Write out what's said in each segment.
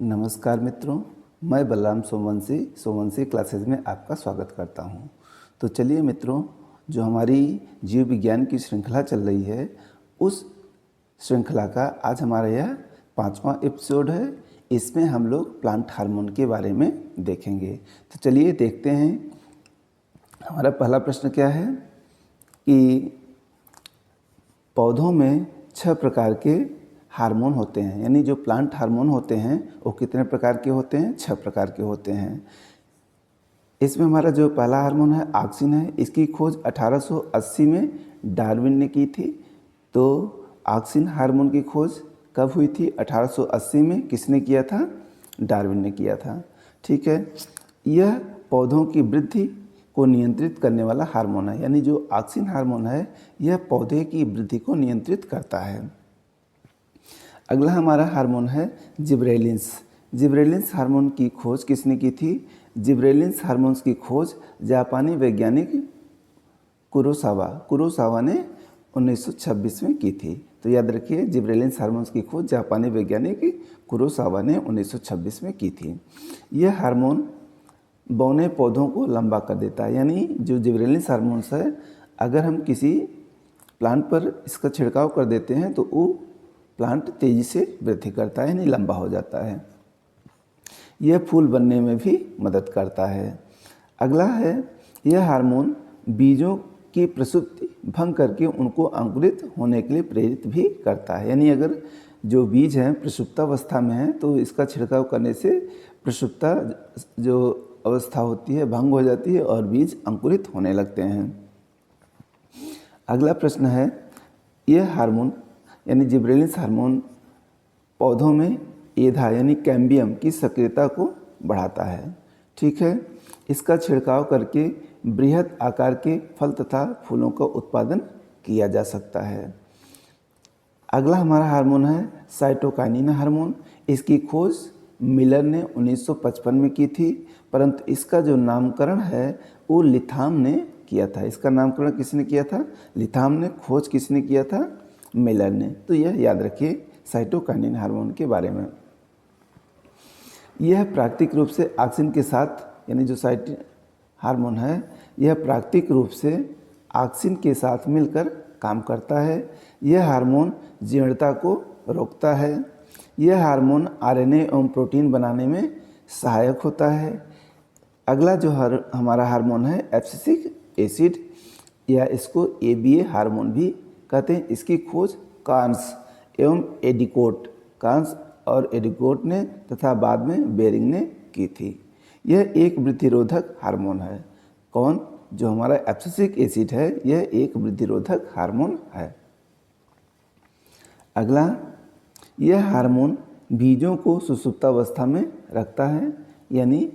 नमस्कार मित्रों, मैं बलराम सोमवंशी क्लासेज में आपका स्वागत करता हूं। तो चलिए मित्रों, जो हमारी जीव विज्ञान की श्रृंखला चल रही है, उस श्रृंखला का आज हमारा यह 5वां एपिसोड है। इसमें हम लोग प्लांट हार्मोन के बारे में देखेंगे। तो चलिए देखते हैं। हमारा पहला प्रश्न क्या है कि पौधों में 6 प्रकार के हार्मोन होते हैं, यानी जो प्लांट हार्मोन होते हैं वो कितने प्रकार के होते हैं? 6 प्रकार के होते हैं। इसमें हमारा जो पहला हार्मोन है ऑक्सिन है। इसकी खोज 1880 में डार्विन ने की थी। तो ऑक्सिन हार्मोन की खोज कब हुई थी? 1880 में। किसने किया था? डार्विन ने किया था। ठीक है। यह पौधों की वृद्धि को नियंत्रित करने वाला हार्मोन है, यानी जो ऑक्सिन हार्मोन है यह पौधे की वृद्धि को नियंत्रित करता है। अगला हमारा हार्मोन है जिब्रेलिन्स। जिब्रेलिन्स हार्मोन की खोज किसने की थी? जिब्रेलिन्स हार्मोन्स की खोज जापानी वैज्ञानिक कुरोसावा ने 1926 में की थी। तो याद रखिए, जिब्रेलिन्स हार्मोन्स की खोज जापानी वैज्ञानिक कुरोसावा ने 1926 में की थी। यह हार्मोन बौने पौधों को लंबा कर देता है, यानी जो जिब्रेलिन्स हार्मोन्स है, अगर हम किसी प्लांट पर इसका छिड़काव कर देते हैं तो वो प्लांट तेज़ी से वृद्धि करता है, यानी लंबा हो जाता है। यह फूल बनने में भी मदद करता है। अगला है, यह हार्मोन बीजों की प्रसुप्ति भंग करके उनको अंकुरित होने के लिए प्रेरित भी करता है, यानी अगर जो बीज हैं प्रसुप्तावस्था में हैं तो इसका छिड़काव करने से प्रसुप्ता जो अवस्था होती है भंग हो जाती है और बीज अंकुरित होने लगते हैं। अगला प्रश्न है, यह हार्मोन यानी जिब्रेलिन्स हार्मोन पौधों में एधा यानी कैम्बियम की सक्रियता को बढ़ाता है। ठीक है। इसका छिड़काव करके बृहद आकार के फल तथा फूलों का उत्पादन किया जा सकता है। अगला हमारा हार्मोन है साइटोकाइनिन हार्मोन। इसकी खोज मिलर ने 1955 में की थी, परंतु इसका जो नामकरण है वो लिथाम ने किया था। इसका नामकरण किसने किया था? लिथाम ने। खोज किसने किया था? मिलर ने। तो यह याद रखिए साइटोकाइनिन हार्मोन के बारे में। यह प्राकृतिक रूप से ऑक्सिन के साथ, यानी जो साइट हार्मोन है यह प्राकृतिक रूप से ऑक्सिन के साथ मिलकर काम करता है। यह हार्मोन जीर्णता को रोकता है। यह हार्मोन आरएनए एवं प्रोटीन बनाने में सहायक होता है। अगला जो हमारा हार्मोन है एब्सिसिक एसिड, या इसको एबीए हार्मोन भी कहते हैं। इसकी खोज कार्न्स और एडिकोट ने तथा बाद में बेरिंग ने की थी। यह एक वृद्धिरोधक हार्मोन है। कौन? जो हमारा एब्सिसिक एसिड है यह एक वृद्धिरोधक हार्मोन है। अगला, यह हार्मोन बीजों को सुषुप्तावस्था में रखता है, यानी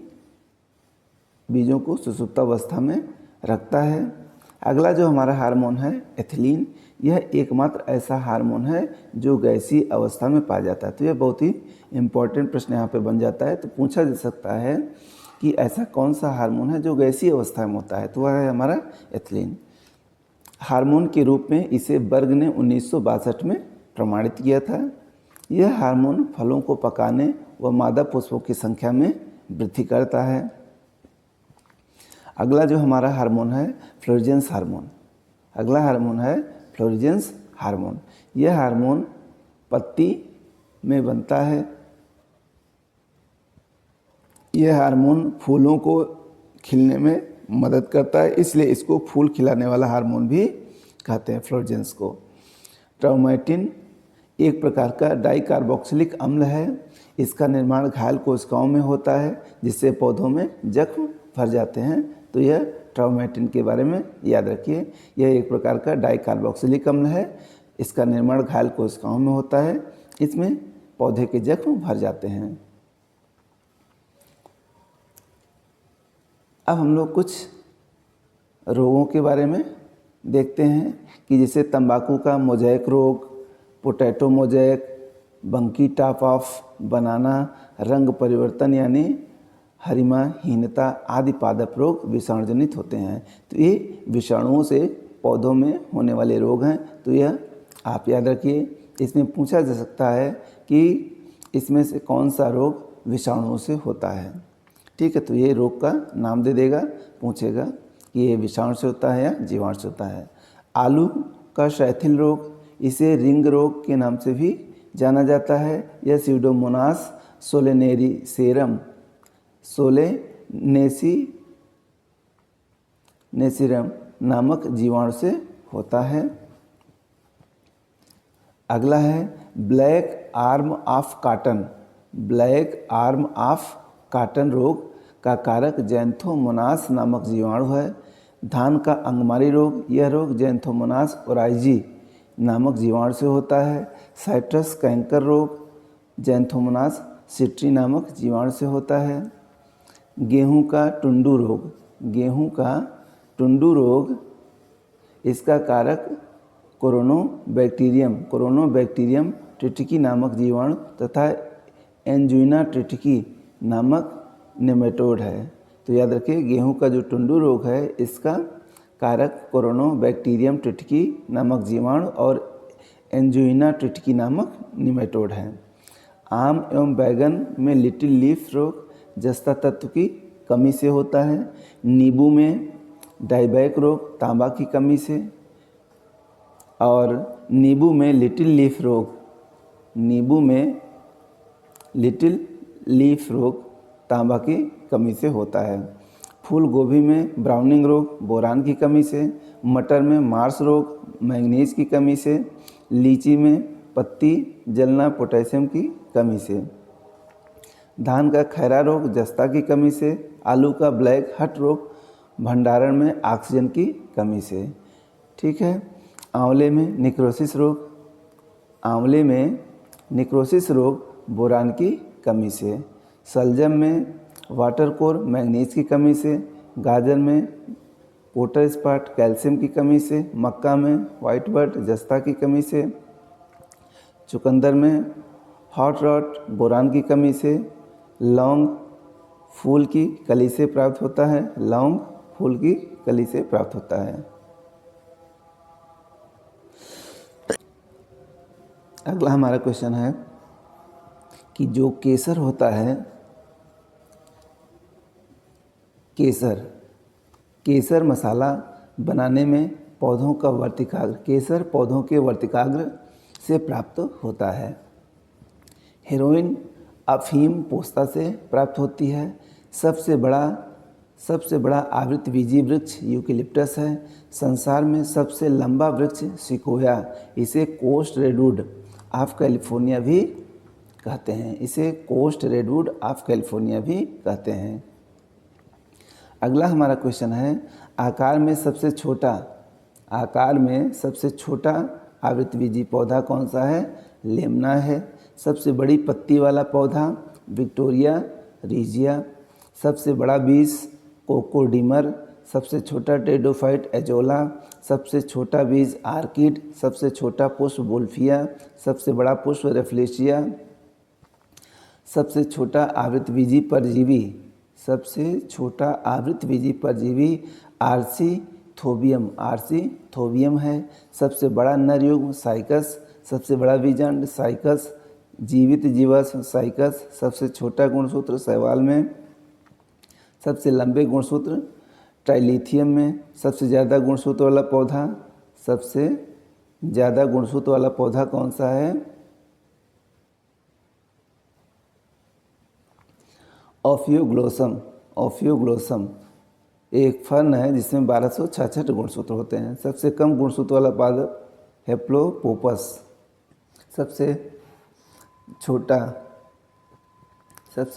बीजों को सुषुप्तावस्था में रखता है। अगला जो हमारा हार्मोन है एथिलीन, यह एकमात्र ऐसा हार्मोन है जो गैसीय अवस्था में पाया जाता है। तो यह बहुत ही इम्पोर्टेंट प्रश्न यहाँ पे बन जाता है। तो पूछा जा सकता है कि ऐसा कौन सा हार्मोन है जो गैसीय अवस्था में होता है? तो वह है हमारा एथिलीन। हार्मोन के रूप में इसे बर्ग ने 1962 में प्रमाणित किया था। यह हार्मोन फलों को पकाने व मादा पुष्पों की संख्या में वृद्धि करता है। अगला जो हमारा हार्मोन है फ्लोरेजेंस हार्मोन। अगला हार्मोन है फ्लोरेजेंस हार्मोन। यह हार्मोन पत्ती में बनता है। यह हार्मोन फूलों को खिलने में मदद करता है, इसलिए इसको फूल खिलाने वाला हार्मोन भी कहते हैं, फ्लोरेजेंस को। ट्राउमेटिन एक प्रकार का डाइकार्बोक्सिलिक अम्ल है। इसका निर्माण घायल कोशिकाओं में होता है जिससे पौधों में जख्म भर जाते हैं। तो यह ट्राउमेटिन के बारे में याद रखिए। यह एक प्रकार का डाइकार्बोक्सिलिक अम्ल है। इसका निर्माण घायल कोशिकाओं में होता है, इसमें पौधे के जख्म भर जाते हैं। अब हम लोग कुछ रोगों के बारे में देखते हैं कि जैसे तंबाकू का मोज़ेक रोग, पोटैटो मोज़ेक, बंकी टॉप ऑफ बनाना, रंग परिवर्तन यानी हरिमाहीनता आदि पादप रोग विषाणुजनित होते हैं। तो ये विषाणुओं से पौधों में होने वाले रोग हैं। तो यह आप याद रखिए। इसमें पूछा जा सकता है कि इसमें से कौन सा रोग विषाणुओं से होता है। ठीक है, तो ये रोग का नाम दे देगा, पूछेगा कि ये विषाणु से होता है या जीवाणु से होता है। आलू का शैथिल रोग, इसे रिंग रोग के नाम से भी जाना जाता है। यह स्यूडोमोनास सोलेनेरिसेरम सोलेनेसिरम नामक जीवाणु से होता है। अगला है black arm of cotton. Black arm of cotton रोग का कारक जैंथोमोनास नामक जीवाणु है। धान का अंगमारी रोग, यह रोग जैंथोमोनास ओराइजी नामक जीवाणु से होता है। साइट्रस कैंकर रोग जैंथोमोनास सिट्री नामक जीवाणु से होता है। गेहूं का टुंडू रोग, गेहूं का टुंडू रोग, इसका कारक कोरोनोबैक्टीरियम ट्रिटिकी नामक जीवाणु तथा एंजुइना ट्रिटिकी नामक नेमेटोड है। तो याद रखिए, गेहूं का जो टुंडू रोग है इसका कारक कोरोनोबैक्टीरियम ट्रिटिकी नामक जीवाणु और एंजुइना ट्रिटिकी नामक निमेटोड है। आम एवं बैगन में लिटिल लीफ रोग जस्ता तत्व की कमी से होता है। नींबू में डाइबैक रोग तांबा की कमी से, और नींबू में लिटिल लीफ रोग, नींबू में लिटिल लीफ रोग तांबा की कमी से होता है। फूल गोभी में ब्राउनिंग रोग बोरान की कमी से। मटर में मार्स रोग मैंगनीज की कमी से। लीची में पत्ती जलना पोटेशियम की कमी से। धान का खैरा रोग जस्ता की कमी से। आलू का ब्लैक हट रोग भंडारण में ऑक्सीजन की कमी से। ठीक है, आंवले में निक्रोसिस रोग, आंवले में निक्रोसिस रोग बोरान की कमी से। सलजम में वाटर कोर मैंगनीज की कमी से। गाजर में पोटर स्पॉट कैल्शियम की कमी से। मक्का में वाइट बर्ड जस्ता की कमी से। चुकंदर में हॉट रॉट बोरान की कमी से। लौंग फूल की कली से प्राप्त होता है, लौंग फूल की कली से प्राप्त होता है। अगला हमारा क्वेश्चन है कि जो केसर होता है, केसर मसाला बनाने में पौधों का वर्तिकाग्र, केसर पौधों के वर्तिकाग्र से प्राप्त होता है। हेरोइन अफीम पोस्ता से प्राप्त होती है। सबसे बड़ा आवृतबीजी वृक्ष यूकेलिप्टस है। संसार में सबसे लंबा वृक्ष सिकोया, इसे कोस्ट रेडवुड ऑफ कैलिफोर्निया भी कहते हैं, इसे कोस्ट रेडवुड ऑफ कैलिफोर्निया भी कहते हैं। अगला हमारा क्वेश्चन है, आकार में सबसे छोटा आवृतबीजी पौधा कौन सा है? लेमना है। सबसे बड़ी पत्ती वाला पौधा विक्टोरिया रिजिया। सबसे बड़ा बीज कोकोडीमर। सबसे छोटा टेडोफाइट एजोला। सबसे छोटा बीज आर्किड। सबसे छोटा पुष्प वोल्फिया। सबसे बड़ा पुष्प रेफ्लेशिया। सबसे छोटा आवृतबीजी परजीवी, सबसे छोटा आवृतबीजी परजीवी आर्सीथोबियम है। सबसे बड़ा नर युग्म साइकस। सबसे बड़ा बीजांड साइकस। जीवित जीवाश्म साइकस। सबसे छोटा गुणसूत्र शैवाल में। सबसे लंबे गुणसूत्र ट्राइलिथियम में। सबसे ज़्यादा गुणसूत्र वाला पौधा कौन सा है? ओफियोग्लोसम एक फर्न है जिसमें 1266 गुणसूत्र होते हैं। सबसे कम गुणसूत्र वाला पादप हेप्लोपोपस। सबसे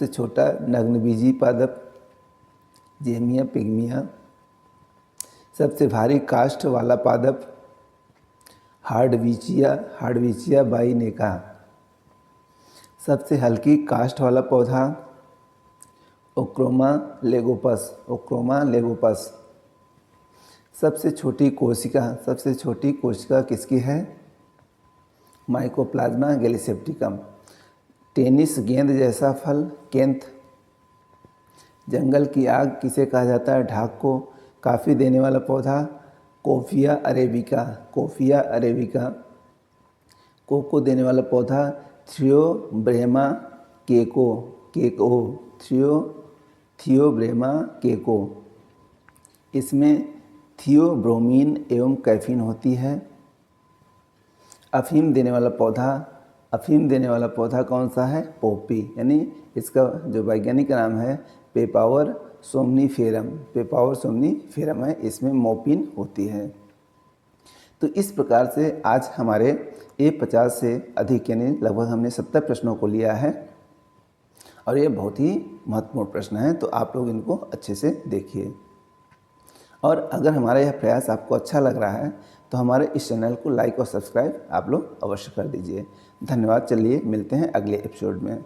छोटा नग्नबीजी पादप जेमिया पिग्मिया। सबसे भारी काष्ठ वाला पादप हार्डविचिया बाइनेका। सबसे हल्की काष्ठ वाला पौधा ओक्रोमा लेगोपस। सबसे छोटी कोशिका किसकी है? Mycoplasma gallisepticum. टेनिस गेंद जैसा फल केंथ। जंगल की आग किसे कहा जाता है? ढाक को। काफ़ी देने वाला पौधा कोफिया अरेबिका। कोको देने वाला पौधा थ्रियोब्रेमा केको। केको, थियोब्रेमा केको। इसमें थियोब्रोमीन एवं कैफीन होती है। अफीम देने वाला पौधा कौन सा है? पोपी, यानी इसका जो वैज्ञानिक नाम है पेपावर सोमनीफेरम है। इसमें मोपिन होती है। तो इस प्रकार से आज हमारे 50 से अधिक यानी लगभग हमने 70 प्रश्नों को लिया है और ये बहुत ही महत्वपूर्ण प्रश्न है, तो आप लोग इनको अच्छे से देखिए। और अगर हमारा यह प्रयास आपको अच्छा लग रहा है तो हमारे इस चैनल को लाइक और सब्सक्राइब आप लोग अवश्य कर दीजिए। धन्यवाद। चलिए मिलते हैं अगले एपिसोड में।